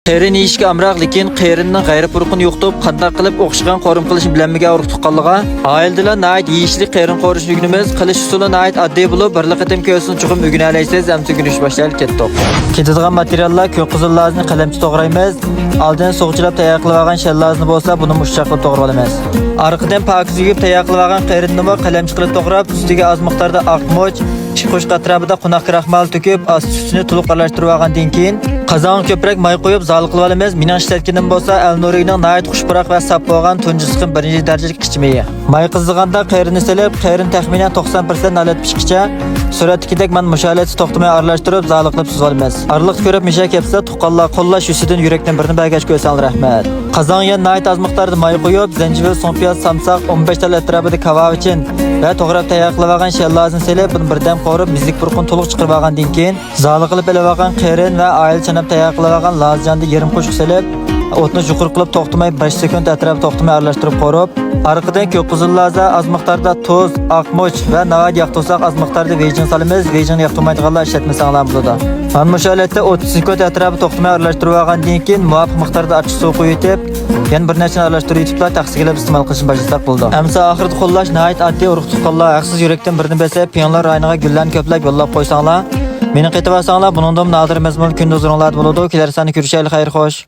Qerin yeyishga amroq, lekin qerinning g'ayri puruqini yo'qtib, qanday qilib o'xshagan qo'rim qilish bilanmiga o'rib tuqqanliga. Oildalar nayt yeyishli qerin qo'rish ugunimiz qilish usuli nayt oddiy bo'lib, bir qatim ko'sin chuqum ugunalaysiz, amsi gunish boshlaylik ketdik. Ketadigan materiallar ko'k qizillarni qalamchi to'g'raymiz. Oldin so'g'chilab tayyor qilib olgan shellazni bo'lsa, buni mushaq qilib to'g'rab olamiz. Orqadan pokiz yuvib tayyor qilib olgan qerinni qalamchi qilib to'g'rab, ustiga oz miqdorda oq moch, qo'shqa atrofida qunaq kraxmal to'kib, oz sutini to'liq aralashtirib olgandan keyin qozonga ko'proq may qo'yib zal qilib olamiz. Mening ishlatganim bo'lsa, Al-Nurining nayt xushpuroq va sap bo'lgan tunji siqim 1-darajalik qichimiyi. May qiziganda qerini silib, qerin taxminan 90% nalat pishkicha suratdagidek men mushalatni to'xtamay aralashtirib, zal qilib suzib olamiz. Araliq ko'rib misha kelsa, tuqqanlar qo'llash yusidan yurakdan birini bagaj qo'ysanlar rahmat. Qozonga nayt az miqdorda may qo'yib, zanjivil, so'mpiyoz, samsaq, 15 ta atrofida kavavichin va to'g'rab tayyor qilib olgan shellazni silib, buni birdan qorib, bizlik puruqni to'liq chiqarib olgandan keyin zal qilib ilib olgan qerin va oil chanab tayyor qilib olgan lazjanni yarim qo'shib silib, o'tni chuqur qilib to'xtamay 5 sekund atrof to'xtamay aralashtirib qorib, orqadan ko'k qizillarga az miqdorda tuz, oq moch va navad yaqto'saq az miqdorda vejin solamiz. Vejin yaqto'maydiganlar ishlatmasanglar bo'ladi. Mana shu holatda 30 sekund atrof to'xtamay aralashtirib olgandan keyin muvofiq miqdorda achchiq suv quyib, yana bir necha aralashtirib yutiblar taqsigilab iste'mol qilishni boshlasak bo'ldi. Amsa oxirida qo'llash nayt oddiy urug' tuqqanlar haqsiz yurakdan birini besab, piyonlar rayoniga gullarni ko'plab yo'llab qo'ysanglar, meni qaytib olsanglar, buningdan nadir mazmun kunduzinglar bo'ladi. Kelar sani ko'rishaylik, xayr xo'sh.